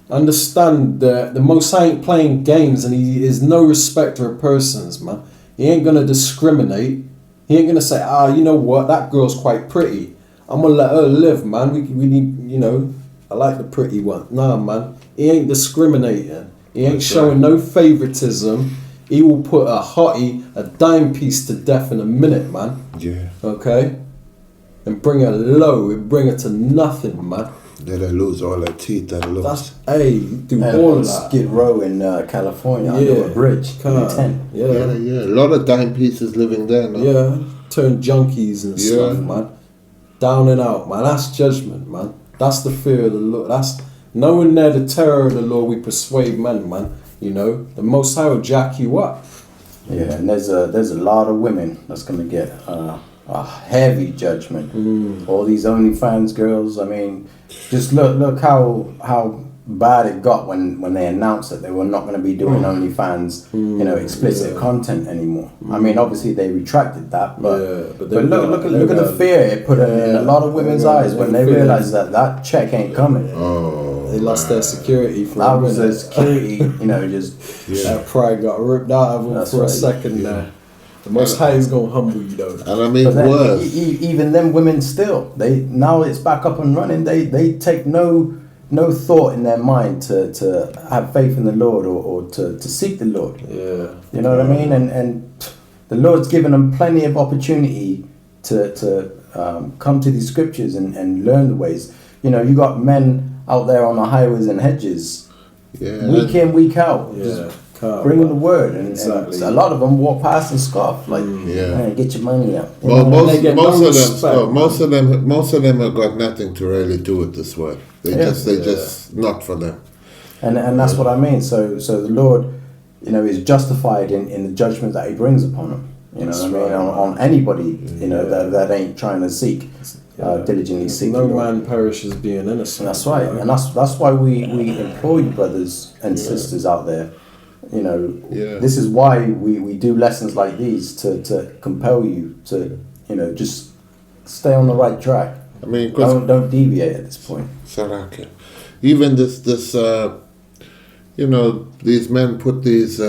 Understand that the Most High ain't playing games, and he is no respecter of persons, man. He ain't gonna discriminate. He ain't gonna say, you know what, that girl's quite pretty. I'm gonna let her live, man. We need, you know, I like the pretty one. Nah, man. He ain't discriminating. He ain't showing no favoritism. He will put a hottie, a dime piece to death in a minute, man. Yeah. Okay? And bring her low. And bring her to nothing, man. Let her lose all her teeth and looks. Do all of that. Skid Row in California, under a bridge. Yeah. A lot of dime pieces living there now. Yeah. Turn junkies and stuff, man. Down and out, man. That's judgment, man. That's the fear of the Lord. That's knowing there the terror of the Lord we persuade men, man. You know, the Most High will jack you up. Yeah, and there's a lot of women that's gonna get a heavy judgment. All these OnlyFans girls. I mean, just look how bad it got when they announced that they were not going to be doing OnlyFans, you know, explicit content anymore. I mean, obviously they retracted that, but look at the fear it put in a lot of women's eyes when they realized that check ain't coming. They lost their security for that a was minute. their security, you know, just That pride got ripped out of them for a second there. The Most High is gonna humble you though. And I mean, worse. Even them women still, now it's back up and running. They take no thought in their mind to have faith in the Lord or to seek the Lord. Yeah. You know what I mean? And the Lord's given them plenty of opportunity to come to these scriptures and learn the ways. You know, you got men out there on the highways and hedges, week in, week out, just bringing the word, and a lot of them walk past and scoff, like, "Man, get your money up." Well, most of them have got nothing to really do with this word. They just not for them. And that's what I mean. So the Lord, you know, is justified in the judgment that He brings upon them. You know what I mean? On anybody, you know, that ain't trying to seek. Diligently seek no the Lord. man perishes being innocent. That's right, and that's why we implore you, brothers and sisters out there. You know, this is why we do lessons like these to compel you to, you know, just stay on the right track. I mean, don't deviate at this point. Saraka. Even this you know, these men put these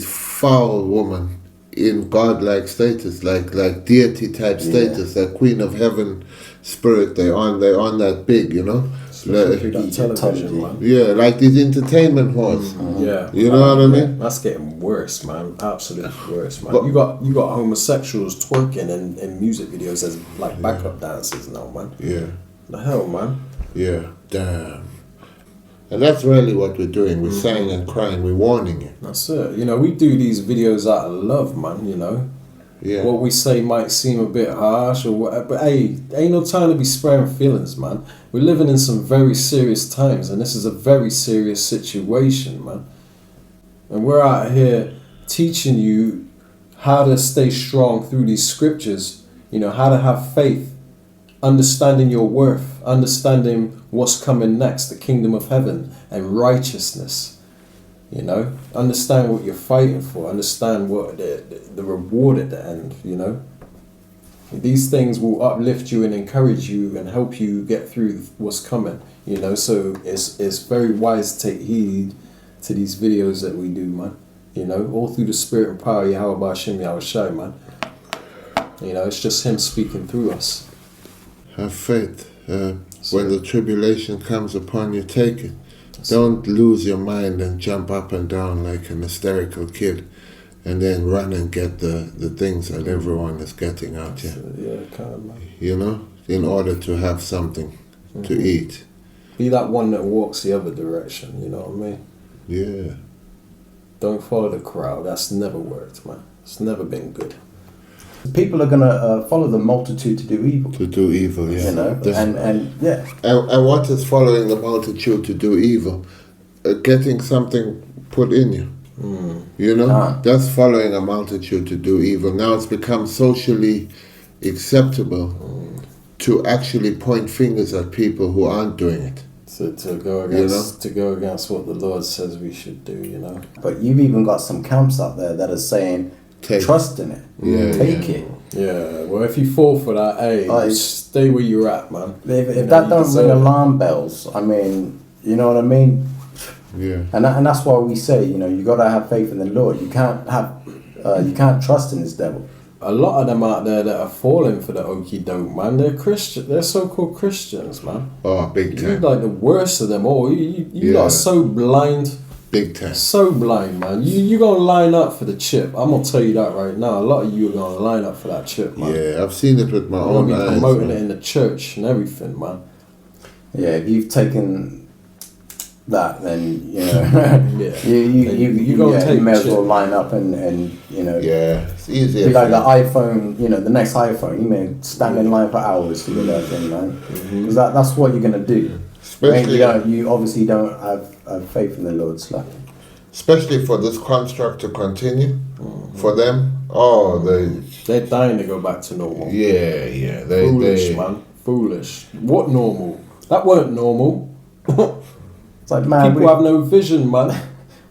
foul women in godlike status, like deity type status, like Queen of Heaven spirit. They on that big, you know. Television, man. Yeah, like these entertainment halls. Yeah, you know what I mean. That's getting worse, man. Absolutely worse, man. But you got homosexuals twerking in music videos as like backup dancers now, man. Yeah. The hell, man. Yeah. Damn. And that's really what we're doing. We're saying and crying. We're warning you. That's it. You know, we do these videos out of love, man. You know. Yeah. What we say might seem a bit harsh or whatever, but hey, ain't no time to be sparing feelings, man. We're living in some very serious times, and this is a very serious situation, man. And we're out here teaching you how to stay strong through these scriptures, you know, how to have faith, understanding your worth, understanding what's coming next, the kingdom of heaven and righteousness. You know, understand what you're fighting for, understand what the reward at the end, you know. These things will uplift you and encourage you and help you get through what's coming, you know. So it's very wise to take heed to these videos that we do, man. You know, all through the spirit and power of Yahweh Bashim Yahushai, man. You know, it's just Him speaking through us. Have faith. When the tribulation comes upon you, take it. Don't lose your mind and jump up and down like an hysterical kid and then run and get the things that everyone is getting out here. Yeah, kind of, man. You know, in order to have something to eat. Be that one that walks the other direction, you know what I mean? Yeah. Don't follow the crowd. That's never worked, man. It's never been good. People are gonna follow the multitude to do evil. To do evil, yeah. You know, and yeah. And what is following the multitude to do evil? Getting something put in you. You know, that's following a multitude to do evil. Now it's become socially acceptable to actually point fingers at people who aren't doing it. To go against what the Lord says we should do, you know. But you've even got some camps out there that are saying, trust in it, take it. Yeah, well, if you fall for that, hey, stay where you're at, man. If that don't ring alarm bells, I mean, you know what I mean? Yeah. And that's why we say, you know, you got to have faith in the Lord. You can't trust in this devil. A lot of them out there that are falling for the okie doke, man, they're Christian. They're so-called Christians, man. Oh, big time. You're like the worst of them all. You lot are so blind. Big time. So blind, man. You gonna line up for the chip. I'm gonna tell you that right now. A lot of you are gonna line up for that chip, man. Yeah, I've seen it with my own eyes. Promoting it in the church and everything, man. Yeah, if you've taken that, then you know you may as well line up and you know. Yeah, it's easier. Be like the iPhone, you know, the next iPhone. You may stand in line for hours to get that thing, man. Because that's what you're gonna do. Especially, you obviously don't have faith in the Lord, so. Especially for this construct to continue, for them. Oh, they're dying to go back to normal. Yeah. Foolish, man. Foolish. What normal? That weren't normal. It's like, man, people have no vision, man.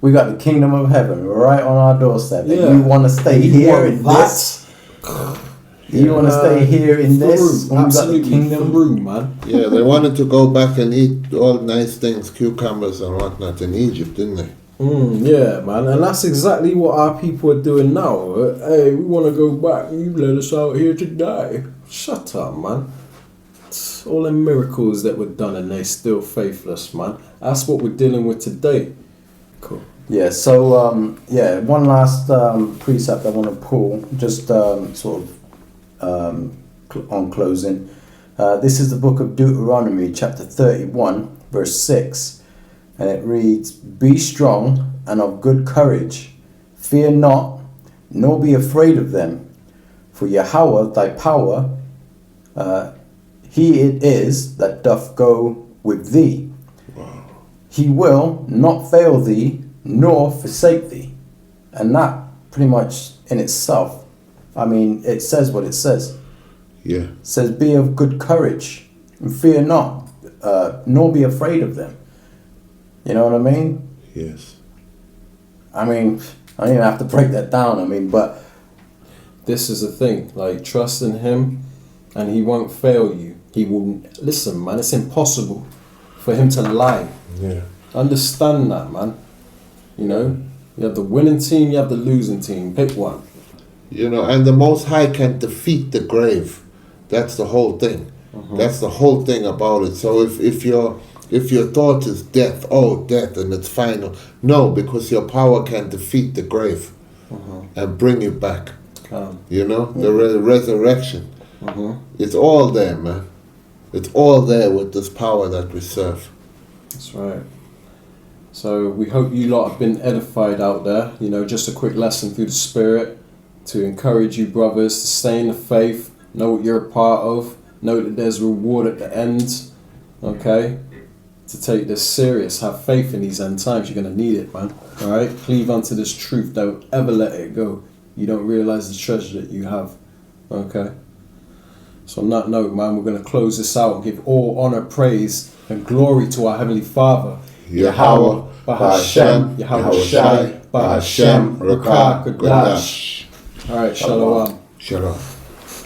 We got the kingdom of heaven right on our doorstep. Yeah. You want to stay here in this? You want to stay here in this? When we got the kingdom room, man. Yeah, they wanted to go back and eat all nice things, cucumbers and whatnot in Egypt, didn't they? Yeah, man, and that's exactly what our people are doing now. Hey, we want to go back. You let us out here to die. Shut up, man. It's all the miracles that were done and they're still faithless, man. That's what we're dealing with today. Cool. Yeah, so, one last precept I want to pull, just on closing. This is the book of Deuteronomy, chapter 31, verse 6. And it reads, "Be strong and of good courage. Fear not, nor be afraid of them. For Yahweh thy power, he it is that doth go with thee. Wow. He will not fail thee, nor forsake thee." And that pretty much in itself, I mean, it says what it says. Yeah. It says, "Be of good courage and fear not, nor be afraid of them." You know what I mean? Yes. I mean, I don't even have to break that down. I mean, but this is the thing. Like, trust in him, and he won't fail you. He will listen, man. It's impossible for him to lie. Yeah. Understand that, man. You know, you have the winning team, you have the losing team. Pick one. You know, and the Most High can defeat the grave. That's the whole thing. That's the whole thing about it. So if your thought is death, death, and it's final. No, because your power can defeat the grave and bring you back. You know, the resurrection. It's all there, man. It's all there with this power that we serve. That's right. So we hope you lot have been edified out there. You know, just a quick lesson through the Spirit to encourage you brothers to stay in the faith, know what you're a part of, know that there's reward at the end, okay? To take this serious, have faith in these end times. You're going to need it, man. All right? Cleave unto this truth. Don't ever let it go. You don't realize the treasure that you have, okay? So on that note, man, we're going to close this out and give all honor, praise, and glory to our Heavenly Father. Yahweh, Bahashem, Yahweh Shai, Bahashem, Rakah, Kadash. All right, Shalom. Shalom.